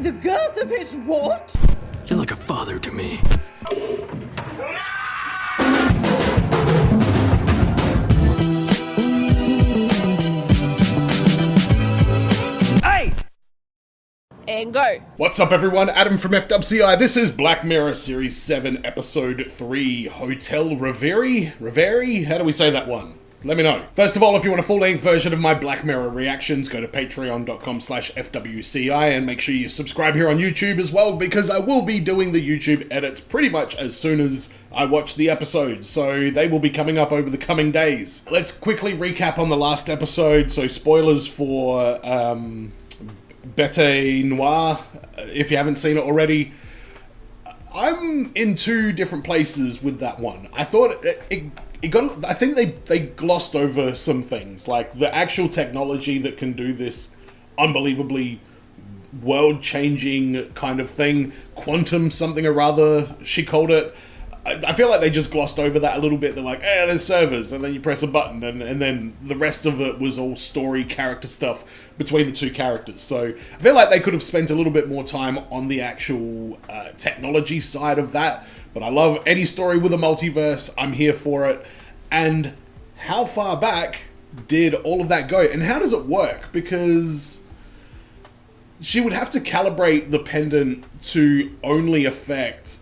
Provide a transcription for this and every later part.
The girth of his what? You're like a father to me. Hey! And go. What's up everyone, Adam from FWCI. This is Black Mirror Series 7, Episode 3, Hotel Reverie? Reverie? How do we say that one? Let me know. First of all, if you want a full-length version of my Black Mirror reactions, go to patreon.com/FWCI and make sure you subscribe here on YouTube as well, because I will be doing the YouTube edits pretty much as soon as I watch the episodes, so they will be coming up over the coming days. Let's quickly recap on the last episode, so spoilers for Bete Noir, if you haven't seen it already. I'm in two different places with that one. I thought I think they glossed over some things, like the actual technology that can do this unbelievably world-changing kind of thing, quantum something or rather, she called it. I feel like they just glossed over that a little bit. They're like, there's servers, and then you press a button, and then the rest of it was all story, character stuff between the two characters. So I feel like they could have spent a little bit more time on the actual technology side of that. But I love any story with a multiverse. I'm here for it. And how far back did all of that go? And how does it work? Because she would have to calibrate the pendant to only affect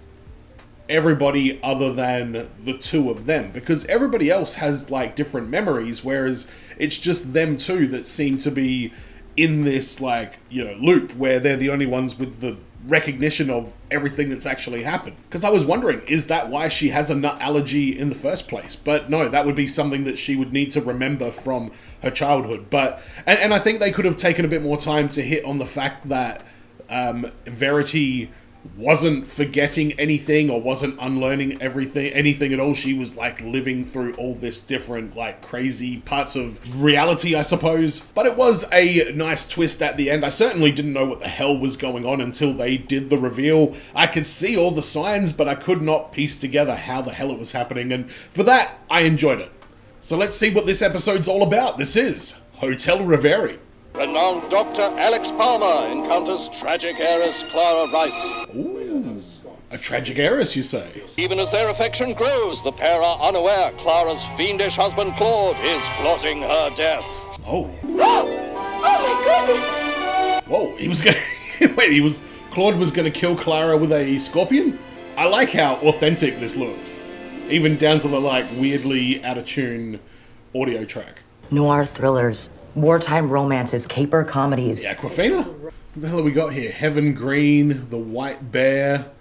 everybody other than the two of them, because everybody else has like different memories, whereas it's just them two that seem to be in this like, you know, loop where they're the only ones with the recognition of everything that's actually happened. Because I was wondering, is that why she has a nut allergy in the first place? But no, that would be something that she would need to remember from her childhood. But and I think they could have taken a bit more time to hit on the fact that Verity wasn't forgetting anything or wasn't unlearning anything at all. She was like living through all this different like crazy parts of reality, I suppose. But it was a nice twist at the end. I certainly didn't know what the hell was going on until they did the reveal. I could see all the signs, but I could not piece together how the hell it was happening, and for that I enjoyed it. So let's see what this episode's all about. This is Hotel Reverie. Renowned Dr. Alex Palmer encounters tragic heiress Clara Rice. Ooh, a tragic heiress, you say? Even as their affection grows, the pair are unaware Clara's fiendish husband Claude is plotting her death. Oh. Oh my goodness! Whoa, he was gonna... Wait, Claude was gonna kill Clara with a scorpion? I like how authentic this looks. Even down to the, like, weirdly out-of-tune audio track. Noir thrillers, wartime romances, caper comedies. The Aquafina? What the hell have we got here? Heaven Green, The White Bear,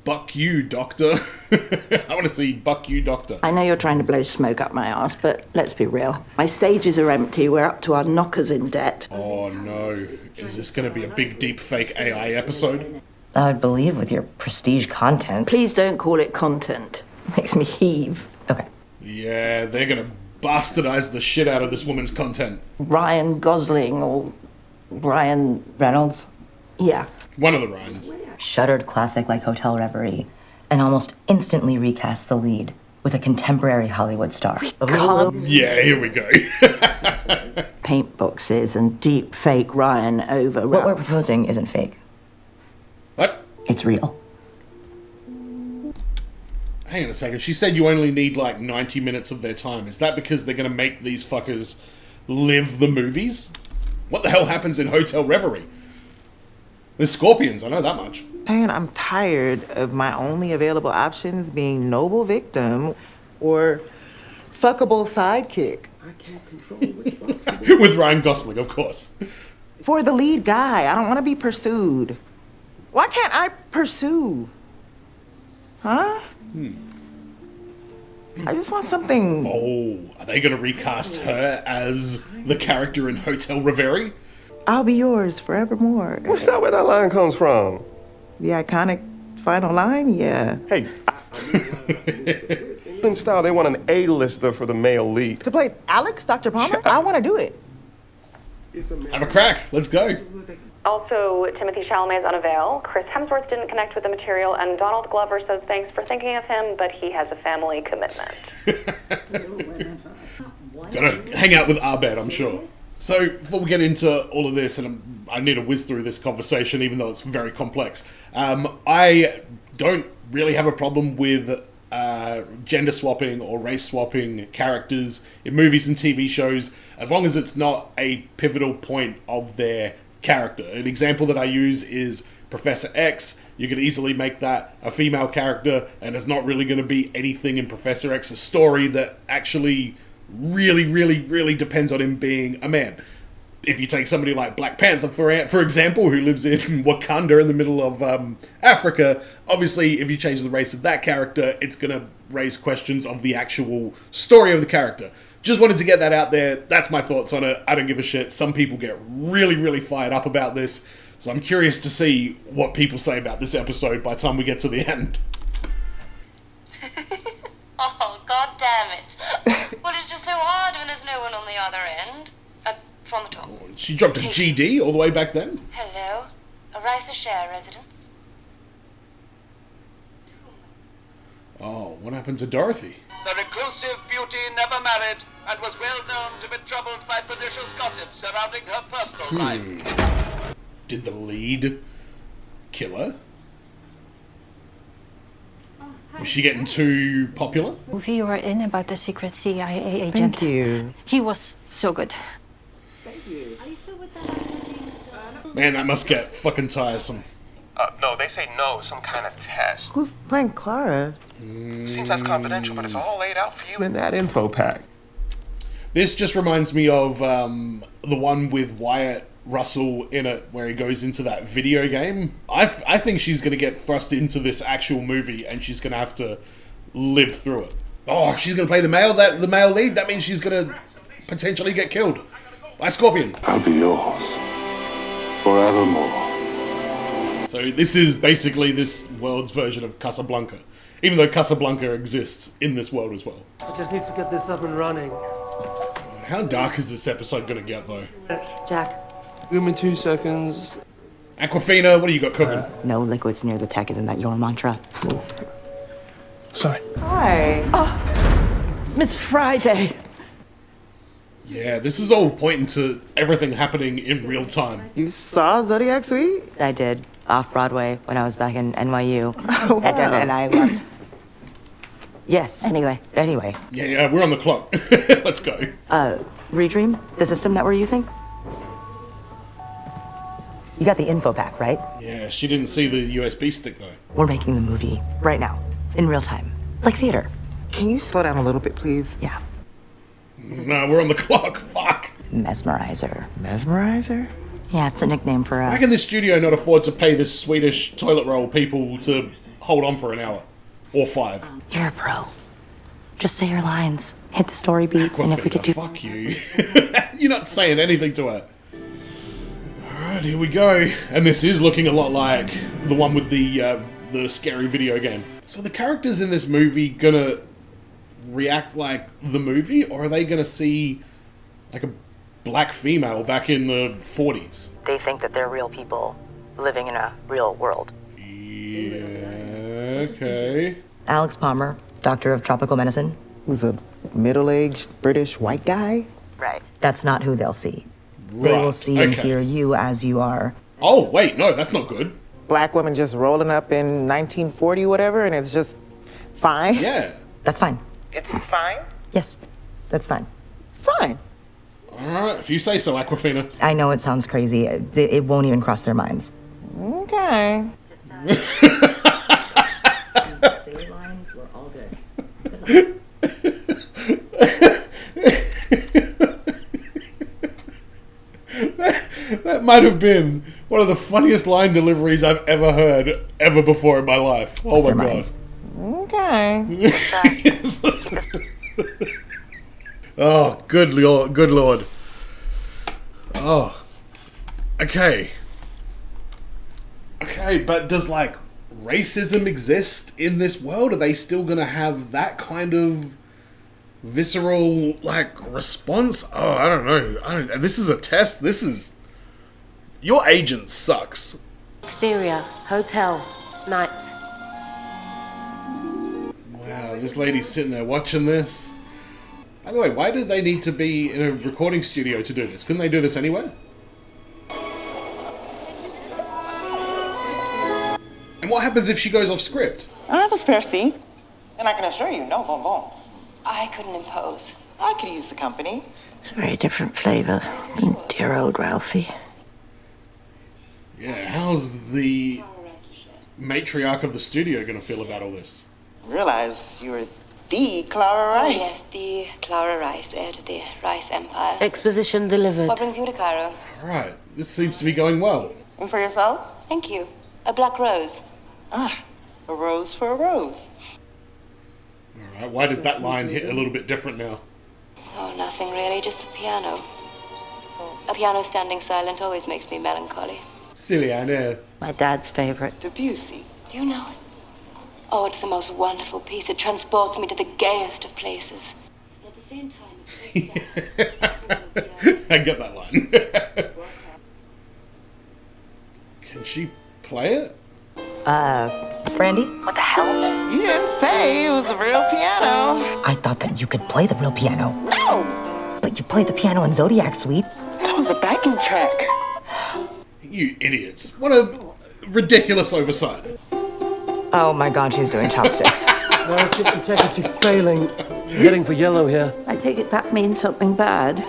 Buck You, Doctor. I want to see Buck You, Doctor. I know you're trying to blow smoke up my ass, but let's be real. My stages are empty. We're up to our knockers in debt. Oh no. Is this going to be a big deep fake AI episode? I would believe with your prestige content. Please don't call it content. Makes me heave. Okay. Yeah, they're going to bastardize the shit out of this woman's content. Ryan Gosling or Ryan Reynolds? Yeah. One of the Ryans. Shuttered classic like Hotel Reverie, and almost instantly recast the lead with a contemporary Hollywood star. Yeah, here we go. Paint boxes and deep fake Ryan over. What we're proposing isn't fake. What? It's real. Hang on a second. She said you only need like 90 minutes of their time. Is that because they're going to make these fuckers live the movies? What the hell happens in Hotel Reverie? There's scorpions, I know that much. Man, I'm tired of my only available options being noble victim or fuckable sidekick. I can't control which one. With Ryan Gosling, of course. For the lead guy, I don't want to be pursued. Why can't I pursue? Huh? I just want something. Oh, are they going to recast her as the character in Hotel Reverie? I'll be yours forevermore. What's that where that line comes from? The iconic final line? Yeah. Hey. In style, they want an A-lister for the male lead. To play Alex, Dr. Palmer? I want to do it. Have a crack. Let's go. Also, Timothy Chalamet is unavailable. Chris Hemsworth didn't connect with the material, and Donald Glover says thanks for thinking of him, but he has a family commitment. Gotta hang out with Abed, I'm sure. So, before we get into all of this, and I need to whiz through this conversation, even though it's very complex, I don't really have a problem with gender swapping or race swapping characters in movies and TV shows, as long as it's not a pivotal point of their character. An example that I use is Professor X. You could easily make that a female character, and there's not really going to be anything in Professor X's story that actually really depends on him being a man. If you take somebody like Black Panther, for example, who lives in Wakanda in the middle of Africa, obviously, if you change the race of that character, it's going to raise questions of the actual story of the character. Just wanted to get that out there. That's my thoughts on it. I don't give a shit. Some people get really fired up about this, so I'm curious to see what people say about this episode by the time we get to the end. Oh, god damn it. Well, it's just so hard when there's no one on the other end. From the top. She dropped a GD all the way back then? Hello. A Rice-a-Share residence? Oh, what happened to Dorothy? The reclusive beauty never married and was well known to be troubled by pernicious gossip surrounding her personal life. Did the lead kill her? Was she getting too popular? Movie you were in about the secret CIA agent. Thank you. He was so good. Man, that must get fucking tiresome. No, they say no, some kind of test. Who's playing Clara? Seems that's confidential, but it's all laid out for you in that info pack. This just reminds me of the one with Wyatt Russell in it, where he goes into that video game. I think she's going to get thrust into this actual movie, and she's going to have to live through it. Oh, she's going to play the male lead? That means she's going to potentially get killed by Scorpion. I'll be yours forevermore. So this is basically this world's version of Casablanca, even though Casablanca exists in this world as well. I just need to get this up and running. How dark is this episode going to get, though? Jack. Give me 2 seconds. Aquafina, what do you got cooking? No liquids near the tech, isn't that your mantra? Sorry. Hi. Miss Friday. Yeah, this is all pointing to everything happening in real time. You saw Zodiac Suite? I did. Off-Broadway when I was back in NYU. Oh, wow. And I loved... Yes. Anyway. Yeah, we're on the clock. Let's go. Redream, the system that we're using? You got the info pack, right? Yeah, she didn't see the USB stick, though. We're making the movie right now, in real time. Like theater. Can you slow down a little bit, please? Yeah. No, we're on the clock. Fuck. Mesmerizer. Mesmerizer? Yeah, it's a nickname for How can this studio not afford to pay this Swedish toilet roll people to hold on for an hour? Or 5? You're a pro. Just say your lines. Hit the story beats, and if we could do... Fuck you. You're not saying anything to her. Alright, here we go. And this is looking a lot like the one with the scary video game. So the characters in this movie gonna react like the movie, or are they gonna see like a black female back in the 40s? They think that they're real people living in a real world. Yeah, okay. Alex Palmer, doctor of tropical medicine. Who's a middle-aged British white guy? Right. That's not who they'll see. They will see and hear you as you are. Oh, wait, no, that's not good. Black women just rolling up in 1940 whatever, and it's just fine? Yeah. That's fine. It's fine? Yes, that's fine. It's fine. Alright, if you say so, Aquafina. I know it sounds crazy. It won't even cross their minds. Okay. We're all good. That might have been one of the funniest line deliveries I've ever heard ever before in my life. Oh my god. Okay. Oh, good lord, good lord. Oh. Okay. Okay, but does like racism exist in this world? Are they still gonna have that kind of visceral like response? Oh, I don't know. And this is a test. This is your agent sucks. Exterior, hotel, night. Wow, this lady's sitting there watching this. By the way, why did they need to be in a recording studio to do this? Couldn't they do this anywhere? And what happens if she goes off script? That's fair, see. And I can assure you, no bonbon. I couldn't impose. I could use the company. It's a very different flavour than dear old Ralphie. Yeah, how's the matriarch of the studio going to feel about all this? Realize you were the Clara Rice. Oh, yes, the Clara Rice, heir to the Rice Empire. Exposition delivered. What brings you to Cairo? Alright, this seems to be going well. And for yourself? Thank you. A black rose. Ah, a rose for a rose. Alright, why does that line hit a little bit different now? Oh, nothing really, just the piano. A piano standing silent always makes me melancholy. Silly, I know. My dad's favourite. Debussy. Do you know it? Oh, it's the most wonderful piece. It transports me to the gayest of places. And at the same time, I get that line. Can she play it? Brandy? What the hell? You didn't say it was a real piano. I thought that you could play the real piano. No! But you played the piano in Zodiac Suite. That was a backing track. You idiots. What a ridiculous oversight. Oh my god, she's doing chopsticks. Narrative integrity failing. You're heading for yellow here. I take it that means something bad.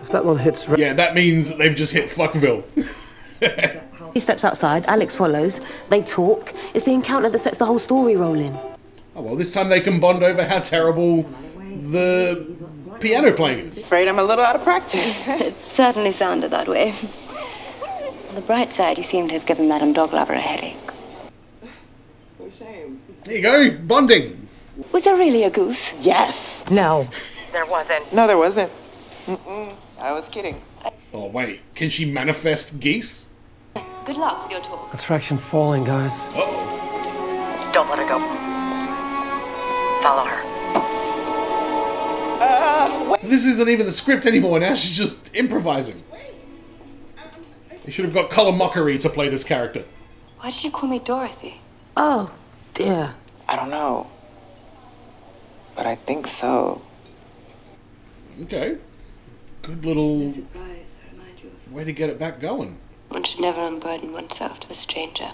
If that one hits red... Yeah, that means that they've just hit Fuckville. He steps outside, Alex follows, they talk. It's the encounter that sets the whole story rolling. Oh, well, this time they can bond over how terrible the piano playing is. Afraid I'm a little out of practice. it certainly sounded that way. On the bright side, you seem to have given Madame Doglover a headache. There you go, bonding. Was there really a goose? Yes. No, there wasn't. No, there wasn't. I was kidding. Oh, wait, can she manifest geese? Good luck with your talk. Attraction falling, guys. Uh-oh. Don't let her go. Follow her. This isn't even the script anymore, now she's just improvising. You should have got Colin Mockery to play this character. Why did you call me Dorothy? Oh, dear. I don't know. But I think so. Okay. Good little way to get it back going. One should never unburden oneself to a stranger.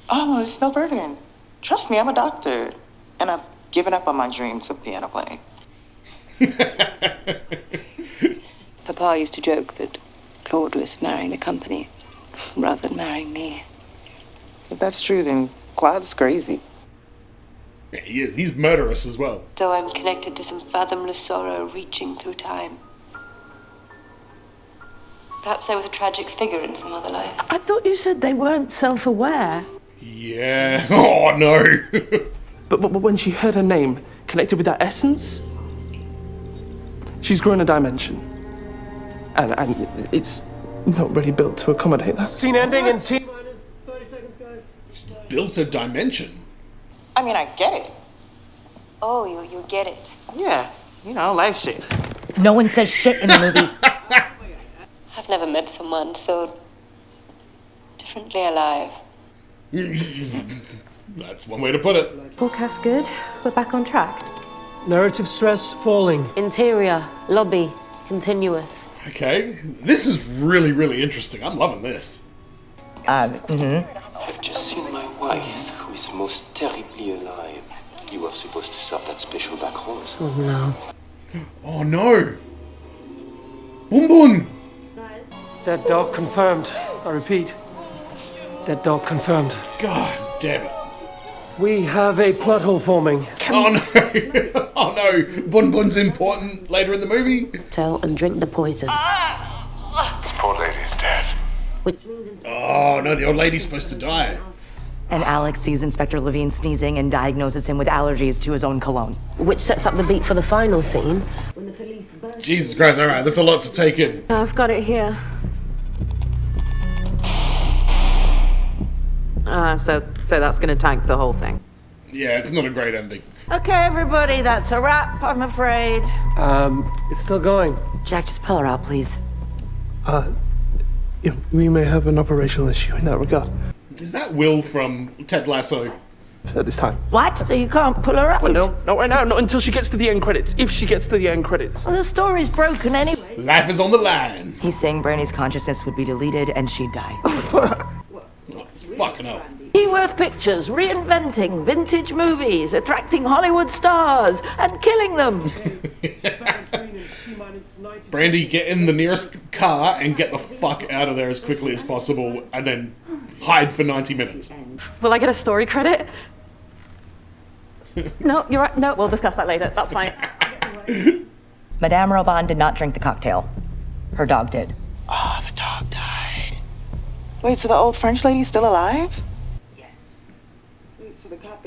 Oh, it's no burden. Trust me, I'm a doctor. And I've given up on my dreams of piano playing. Papa used to joke that Claude was marrying the company rather than marrying me. If that's true, then Claude's crazy. Yeah, he is. He's murderous as well. So I'm connected to some fathomless sorrow reaching through time. Perhaps I was a tragic figure in some other life. I thought you said they weren't self-aware. Yeah. Oh, no. But when she heard her name, connected with that essence, she's grown a dimension. And it's not really built to accommodate that. Scene ending in T minus 30 seconds, guys. Built a dimension. I mean, I get it. Oh, you get it. Yeah, you know, life shit. No one says shit in the movie. I've never met someone so differently alive. That's one way to put it. Forecast good. We're back on track. Narrative stress falling. Interior, lobby, continuous. Okay. This is really, really interesting. I'm loving this. I've just seen my wife, who is most terribly alive. You were supposed to serve that special back rose. Oh no. Oh no! Boom boom! Dead dog confirmed. I repeat. Dead dog confirmed. God damn it. We have a plot hole forming. Oh no! Oh no! Bun Bun's important later in the movie. Tell and drink the poison. This poor lady is dead. Oh no, the old lady's supposed to die. And Alex sees Inspector Levine sneezing and diagnoses him with allergies to his own cologne. Which sets up the beat for the final scene. Jesus Christ, alright, that's a lot to take in. I've got it here. So that's gonna tank the whole thing. Yeah, it's not a great ending. Okay, everybody, that's a wrap, I'm afraid. It's still going. Jack, just pull her out, please. Yeah, we may have an operational issue in that regard. Is that Will from Ted Lasso? at this time. What? So you can't pull her up? Well, no, not right now. Not until she gets to the end credits. If she gets to the end credits. Well, the story's broken anyway. Life is on the line. He's saying Brandy's consciousness would be deleted and she'd die. Fucking hell. Keyworth Pictures, reinventing vintage movies, attracting Hollywood stars, and killing them. Brandy, get in the nearest car and get the fuck out of there as quickly as possible, and then hide for 90 minutes. Will I get a story credit? No, you're right. No, we'll discuss that later. That's fine. Madame Robin did not drink the cocktail. Her dog did. Oh, the dog died. Wait, so the old French lady's still alive?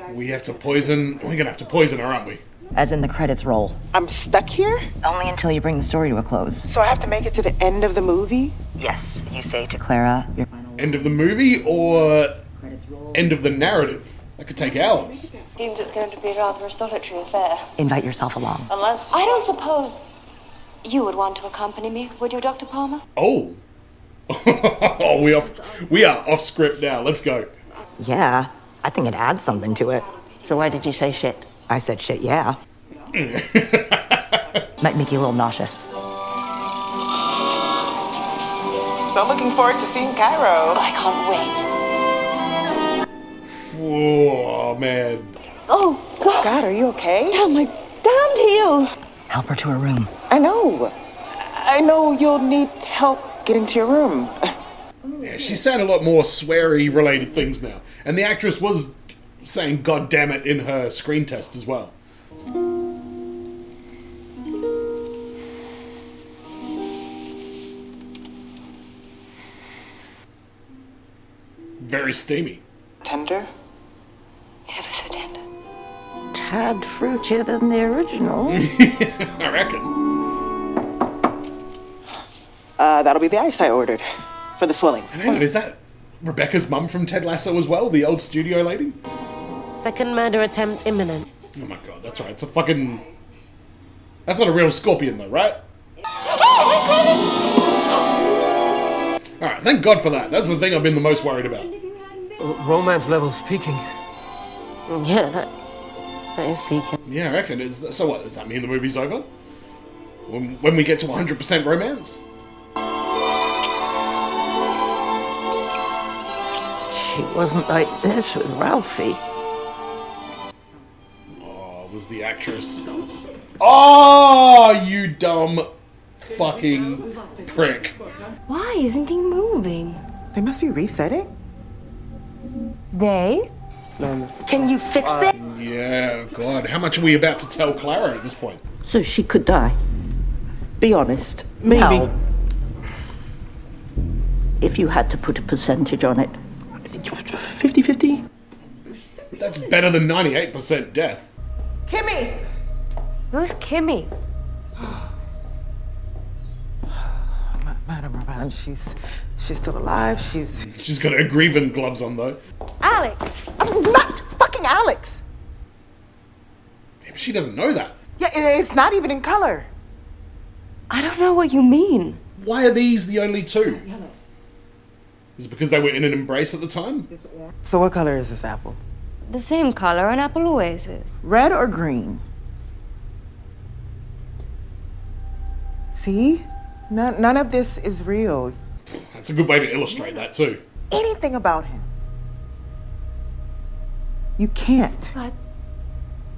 We're gonna have to poison her, aren't we? As in the credits roll. I'm stuck here? Only until you bring the story to a close. So I have to make it to the end of the movie? Yes, you say to Clara, your final... End of the movie or end of the narrative? That could take hours. Seems it's going to be rather a solitary affair. Invite yourself along. Unless... I don't suppose you would want to accompany me, would you, Dr. Palmer? Oh. Oh, we are off script now. Let's go. Yeah, I think it adds something to it. So why did you say shit? I said shit, yeah. Might make you a little nauseous. So I'm looking forward to seeing Cairo. I can't wait. Oh, man. Oh, God, are you okay? Down my damned heels. Help her to her room. I know you'll need help getting to your room. Yeah, she's saying a lot more sweary related things now. And the actress was saying God damn it in her screen test as well. Very steamy. Tender? Ever so tender. Tad fruitier than the original. I reckon. That'll be the ice I ordered for the swelling. And hang on, is that Rebecca's mum from Ted Lasso as well? The old studio lady? Second murder attempt imminent. Oh my god, that's right. It's a fucking... That's not a real scorpion though, right? Alright, thank God for that. That's the thing I've been the most worried about. Romance levels peaking. Yeah, that is peaking. Yeah, I reckon. So what, does that mean the movie's over? When we get to 100% romance? She wasn't like this with Ralphie. Oh, was the actress. Oh, you dumb fucking prick. Why isn't he moving? They must be resetting? They? No. Can you fix this? Yeah, God. How much are we about to tell Clara at this point? So she could die. Be honest. Maybe. No. If you had to put a percentage on it. 50-50? That's better than 98% death. Kimmy! Who's Kimmy? Madame Raban, she's still alive. She's got her grieving gloves on though. Alex! I'm not fucking Alex! Damn, she doesn't know that. Yeah, it's not even in color. I don't know what you mean. Why are these the only two? Is it because they were in an embrace at the time? So what color is this apple? The same color an apple always is. Red or green? See? None of this is real. That's a good way to illustrate that too. Anything about him. You can't. What?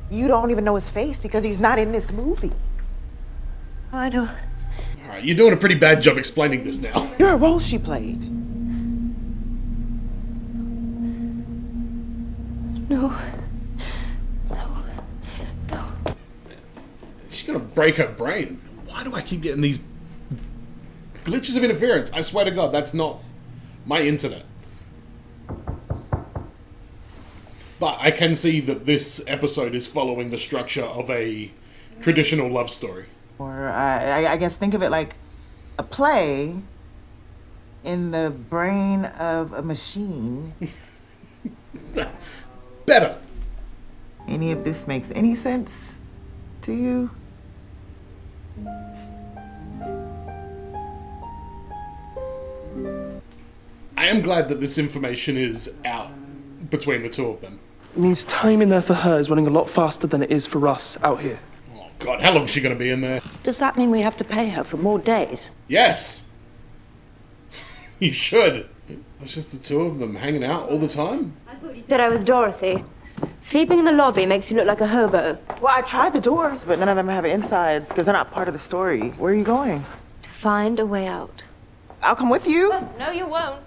You don't even know his face because he's not in this movie. I don't... Alright, you're doing a pretty bad job explaining this now. You're a role she played. No. She's gonna break her brain. Why do I keep getting these glitches of interference? I swear to God, that's not my internet. But I can see that this episode is following the structure of a traditional love story. Or I guess think of it like a play in the brain of a machine. Better. Any of this makes any sense to you? I am glad that this information is out between the two of them. It means time in there for her is running a lot faster than it is for us out here. Oh, God, how long is she going to be in there? Does that mean we have to pay her for more days? Yes! You should. It's just the two of them hanging out all the time. Said I was Dorothy. Sleeping in the lobby makes you look like a hobo. Well, I tried the doors, but none of them have insides because they're not part of the story. Where are you going? To find a way out. I'll come with you. No, you won't.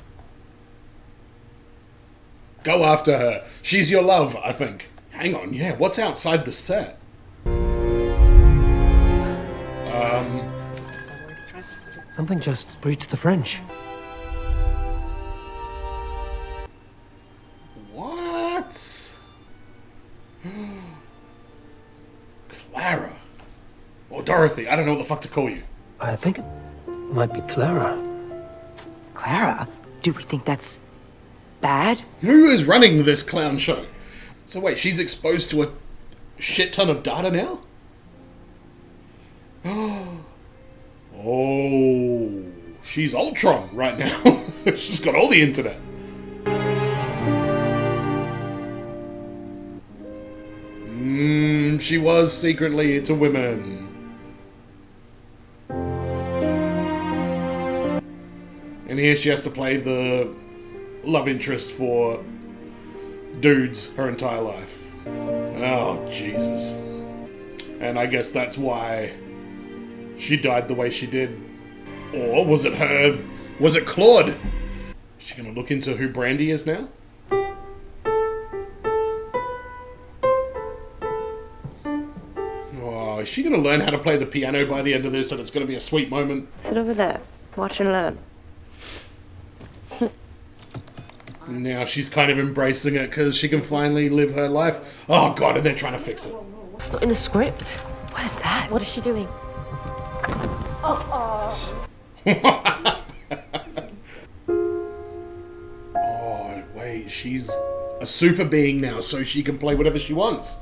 Go after her. She's your love, I think. Hang on, yeah, what's outside the set? Something just breached the French. What? Clara. Or Dorothy, I don't know what the fuck to call you. I think it might be Clara. Clara? Do we think that's bad? Who is running this clown show? So wait, she's exposed to a shit ton of data now? Oh, she's Ultron right now. She's got all the internet. She was secretly into women. And here she has to play the love interest for dudes her entire life. Oh, Jesus. And I guess that's why she died the way she did. Or was it her? Was it Claude? Is she gonna look into who Brandy is now? Oh, is she gonna learn how to play the piano by the end of this and it's gonna be a sweet moment? Sit over there. Watch and learn. Now she's kind of embracing it because she can finally live her life. Oh God, and they're trying to fix it. It's not in the script. What is that? What is she doing? Oh, wait, she's a super being now, so she can play whatever she wants.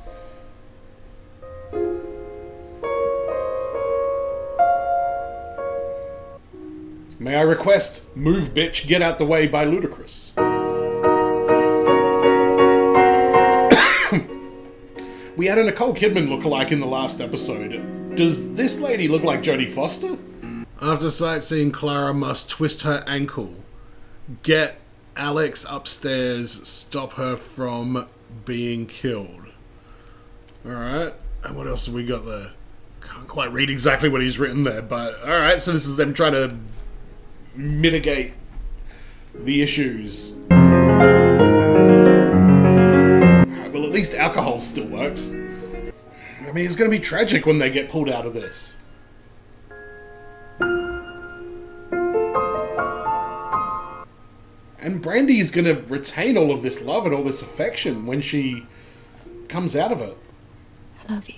May I request Move Bitch, Get Out the Way by Ludacris. We had a Nicole Kidman lookalike in the last episode. Does this lady look like Jodie Foster? After sightseeing, Clara must twist her ankle, get Alex upstairs, stop her from being killed. Alright, and what else have we got there? Can't quite read exactly what he's written there, but alright, so this is them trying to mitigate the issues. Well, at least alcohol still works. I mean, it's going to be tragic when they get pulled out of this. And Brandy is going to retain all of this love and all this affection when she comes out of it. I love you.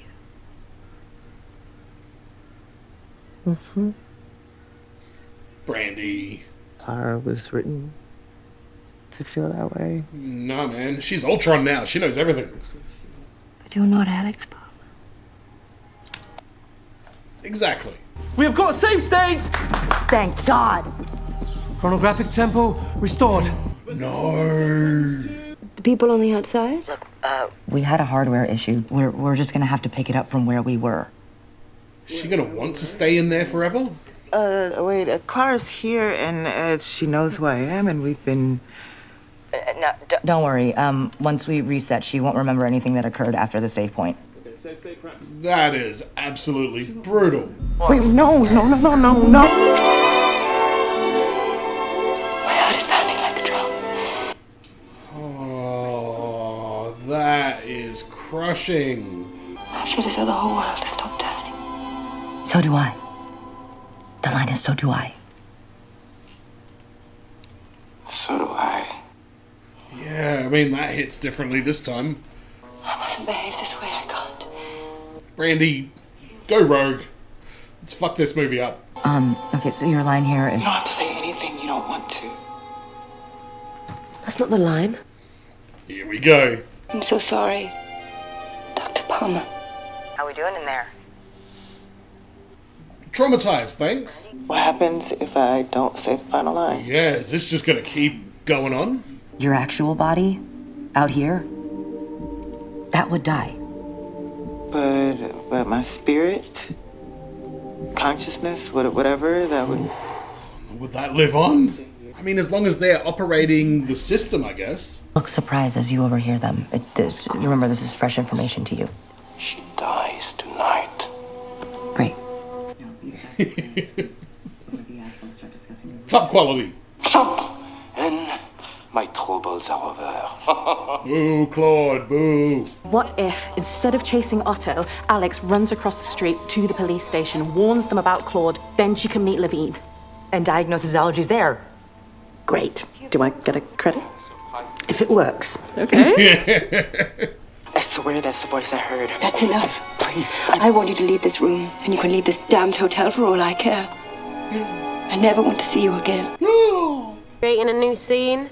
Mm-hmm. Brandy. Clara was written to feel that way. No, man. She's Ultron now. She knows everything. But you're not Alex, Bob. Exactly. We have got a save state! Thank God. Chronographic tempo restored. No. The people on the outside? We had a hardware issue. We're just gonna have to pick it up from where we were. Is she going to want to stay in there forever? Wait, Clara's here and she knows who I am and we've been... No, don't worry. Once we reset, she won't remember anything that occurred after the save point. That is absolutely brutal. Wait, no. My heart is pounding like a drum. Oh, that is crushing. I feel as though the whole world has stopped turning. So do I. The line is so do I. So do I. Yeah, I mean, that hits differently this time. I mustn't behave this way, I can't. Brandy, go rogue. Let's fuck this movie up. Okay, so your line here is... You don't have to say anything you don't want to. That's not the line. Here we go. I'm so sorry, Dr. Palmer. How we doing in there? Traumatized, thanks. What happens if I don't say the final line? Yeah, is this just gonna keep going on? Your actual body? Out here? that would die. But my spirit, consciousness, whatever, that would... Would that live on? I mean, as long as they're operating the system, I guess. Look surprised as you overhear them. Remember, this is fresh information to you. She dies tonight. Great. Top quality. And my troubles are over. Boo, Claude, boo. What if, instead of chasing Otto, Alex runs across the street to the police station, warns them about Claude, then she can meet Levine? And diagnoses allergies there. Great. Do I get a credit? If it works. Okay. I swear that's the voice I heard. That's enough. Please. I want you to leave this room, and you can leave this damned hotel for all I care. I never want to see you again. Creating a new scene.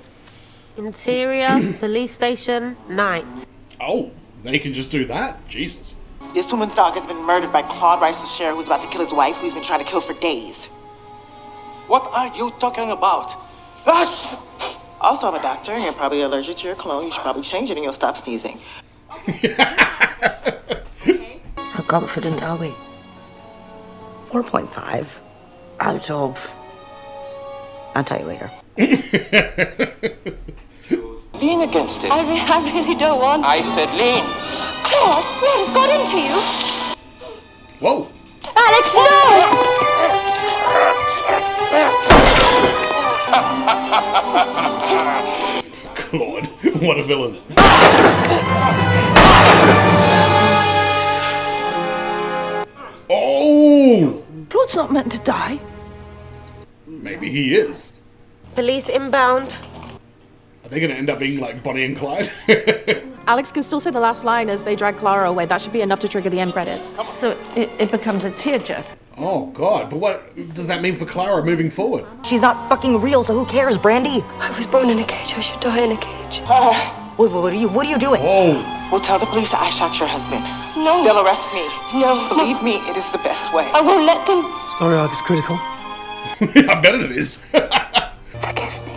Interior, police station, night. Oh, they can just do that? Jesus. This woman's dog has been murdered by Claude Rice's sheriff, who's about to kill his wife, who he's been trying to kill for days. What are you talking about? Also, I'm a doctor, and you're probably allergic to your cologne. You should probably change it, and you'll stop sneezing. How confident are we? 4.5 out of... I'll tell you later. Lean against it. I really don't want. I said lean. Claude, what has got into you? Whoa. Alex, Claude, what a villain. Oh! Claude's not meant to die. Maybe he is. Police inbound. Are they going to end up being like Bonnie and Clyde? Alex can still say the last line as they drag Clara away. That should be enough to trigger the end credits. So it becomes a tearjerker. Oh, God. But what does that mean for Clara moving forward? She's not fucking real, so who cares, Brandy? I was born in a cage. I should die in a cage. What are you doing? Oh. We'll tell the police that I shot your husband. No. They'll arrest me. No. Believe me, it is the best way. I won't let them. Story arc is critical. I bet it is. Forgive me.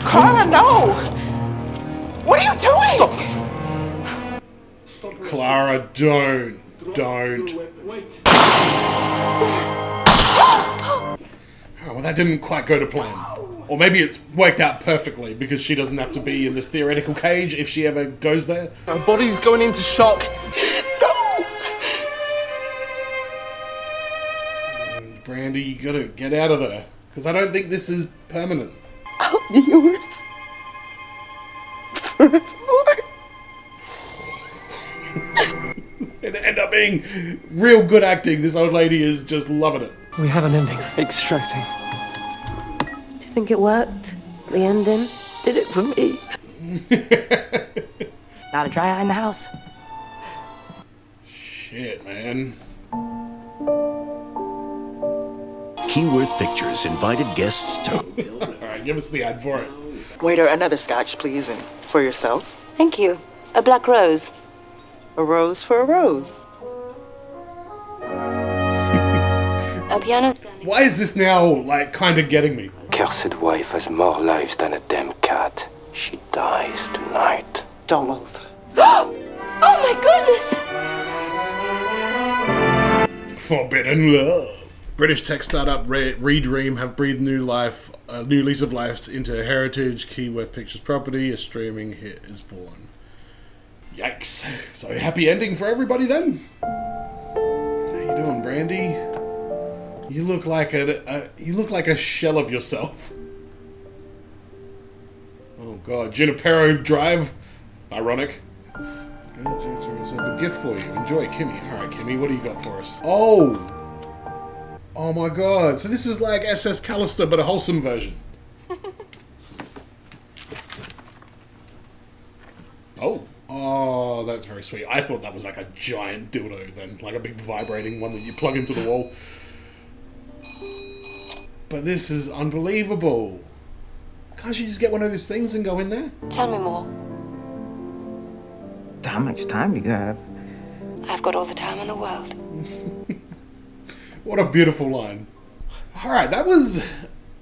Clara, no! What are you doing? Stop. Clara, don't. Oh, well, that didn't quite go to plan. Or maybe it's worked out perfectly because she doesn't have to be in this theoretical cage if she ever goes there. Her body's going into shock. No! Brandy, you gotta get out of there. Because I don't think this is permanent. I'll be yours. Forevermore. It ended up being real good acting. This old lady is just loving it. We have an ending. Extracting. Do you think it worked? The ending? Did it for me. Not a dry eye in the house. Shit, man. Keyworth Pictures invited guests to... Alright, give us the ad for it. Waiter, another scotch, please, and for yourself. Thank you. A black rose. A rose for a rose. A piano. Why is this now, like, kind of getting me? Cursed wife has more lives than a damn cat. She dies tonight. Don't move. Oh my goodness! Forbidden love. British tech startup Redream have breathed new lease of life into heritage Keyworth Pictures property. A streaming hit is born. Yikes! So happy ending for everybody then. How you doing, Brandy? You look like a shell of yourself. Oh God, Junipero Drive. Ironic. A gift for you. Enjoy, Kimmy. All right, Kimmy, what do you got for us? Oh my God! So this is like SS Callister, but a wholesome version. Oh, that's very sweet. I thought that was like a giant dildo then, like a big vibrating one that you plug into the wall. But this is unbelievable. Can't you just get one of those things and go in there? Tell me more. How much time do you have? I've got all the time in the world. What a beautiful line. Alright, that was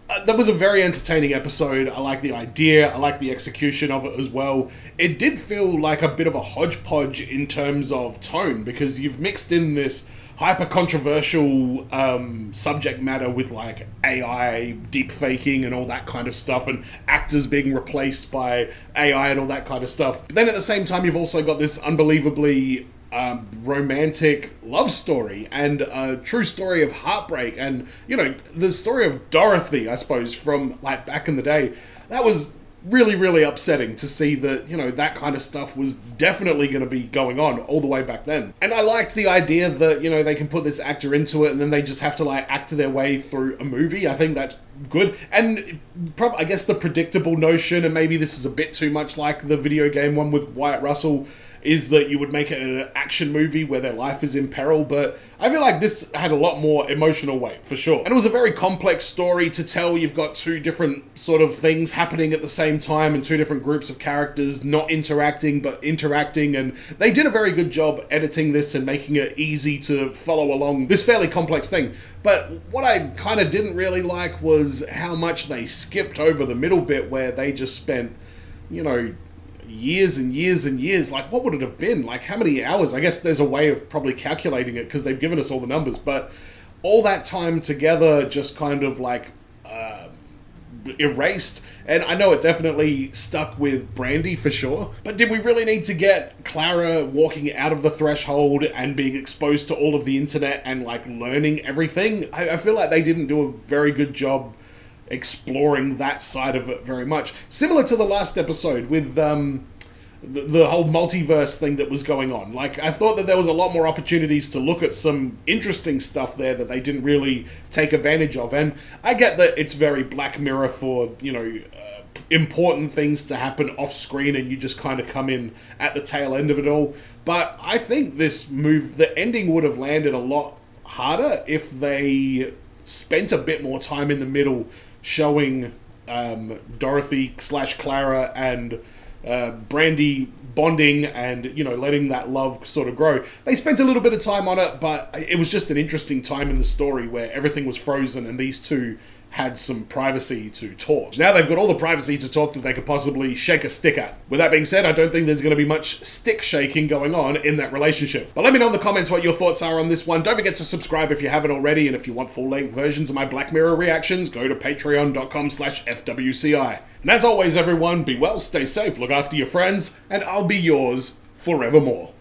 That was a very entertaining episode. I like the idea. I like the execution of it as well. It did feel like a bit of a hodgepodge in terms of tone, because you've mixed in this hyper controversial subject matter with like AI deep faking and all that kind of stuff, and actors being replaced by AI and all that kind of stuff. But then at the same time, you've also got this unbelievably romantic love story and a true story of heartbreak, and you know, the story of Dorothy, I suppose, from like back in the day. That was really, really upsetting to see that, you know, that kind of stuff was definitely going to be going on all the way back then. And I liked the idea that, you know, they can put this actor into it and then they just have to like act their way through a movie. I think that's good. And I guess the predictable notion, and maybe this is a bit too much like the video game one with Wyatt Russell, is that you would make it an action movie where their life is in peril, but I feel like this had a lot more emotional weight, for sure. And it was a very complex story to tell. You've got two different sort of things happening at the same time, and two different groups of characters not interacting, but interacting, and they did a very good job editing this and making it easy to follow along this fairly complex thing. But what I kind of didn't really like was how much they skipped over the middle bit, where they just spent, you know, years and years and years. Like, what would it have been? Like, how many hours? I guess there's a way of probably calculating it because they've given us all the numbers, but all that time together just kind of like erased. And I know it definitely stuck with Brandy for sure, but did we really need to get Clara walking out of the threshold and being exposed to all of the internet and like learning everything? I feel like they didn't do a very good job exploring that side of it very much. Similar to the last episode with the whole multiverse thing that was going on. Like, I thought that there was a lot more opportunities to look at some interesting stuff there that they didn't really take advantage of. And I get that it's very Black Mirror for, you know, important things to happen off screen and you just kind of come in at the tail end of it all. But I think the ending would have landed a lot harder if they spent a bit more time in the middle showing Dorothy / Clara and Brandy bonding and, you know, letting that love sort of grow. They spent a little bit of time on it, but it was just an interesting time in the story where everything was frozen and these two had some privacy to talk. Now they've got all the privacy to talk that they could possibly shake a stick at. With that being said, I don't think there's going to be much stick shaking going on in that relationship. But let me know in the comments what your thoughts are on this one. Don't forget to subscribe if you haven't already, and if you want full-length versions of my Black Mirror reactions, go to patreon.com/FWCI. And as always, everyone, be well, stay safe, look after your friends, and I'll be yours forevermore.